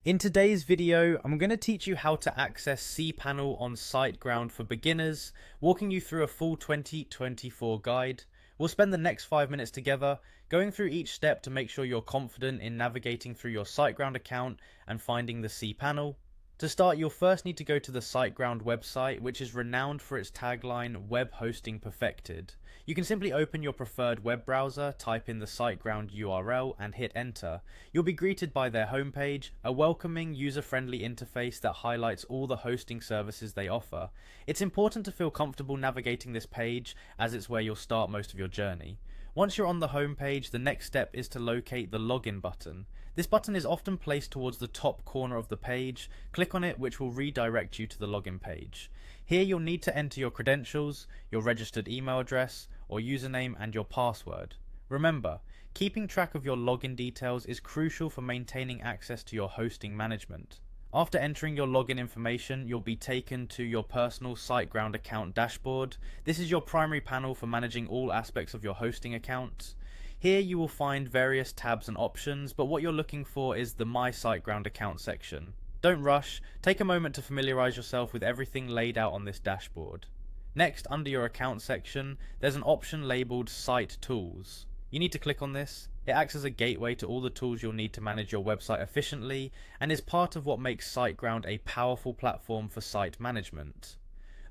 In today's video, I'm going to teach you how to access cPanel on Siteground for beginners, walking you through a full 2024 guide. We'll spend the next 5 minutes together, going through each step to make sure you're confident in navigating through your Siteground account and finding the cPanel. To start, you'll first need to go to the Siteground website, which is renowned for its tagline, Web Hosting Perfected. You can simply open your preferred web browser, type in the Siteground URL, and hit enter. You'll be greeted by their homepage, a welcoming, user-friendly interface that highlights all the hosting services they offer. It's important to feel comfortable navigating this page, as it's where you'll start most of your journey. Once you're on the homepage, the next step is to locate the login button. This button is often placed towards the top corner of the page. Click on it, which will redirect you to the login page. Here you'll need to enter your credentials, your registered email address or username, and your password. Remember, keeping track of your login details is crucial for maintaining access to your hosting management. After entering your login information, you'll be taken to your personal Siteground account dashboard. This is your primary panel for managing all aspects of your hosting account. Here you will find various tabs and options, but what you're looking for is the My Siteground account section. Don't rush, take a moment to familiarize yourself with everything laid out on this dashboard. Next, under your account section, there's an option labeled Site Tools. You need to click on this. It acts as a gateway to all the tools you'll need to manage your website efficiently, and is part of what makes Siteground a powerful platform for site management.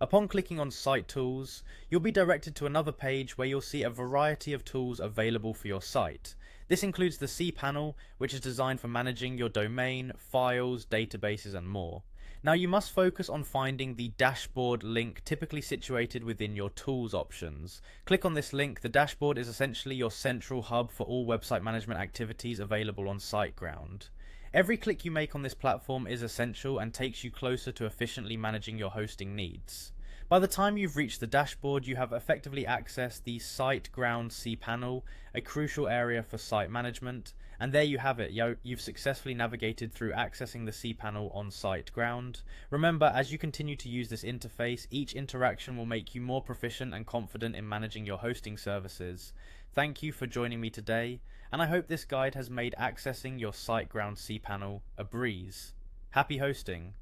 Upon clicking on Site Tools, you'll be directed to another page where you'll see a variety of tools available for your site. This includes the cPanel, which is designed for managing your domain, files, databases, and more. Now you must focus on finding the dashboard link typically situated within your tools options. Click on this link. The dashboard is essentially your central hub for all website management activities available on Siteground. Every click you make on this platform is essential and takes you closer to efficiently managing your hosting needs. By the time you've reached the dashboard, you have effectively accessed the Siteground cPanel, a crucial area for site management, and there you have it. You've successfully navigated through accessing the cPanel on Siteground. Remember, as you continue to use this interface, each interaction will make you more proficient and confident in managing your hosting services. Thank you for joining me today, and I hope this guide has made accessing your Siteground cPanel a breeze. Happy hosting!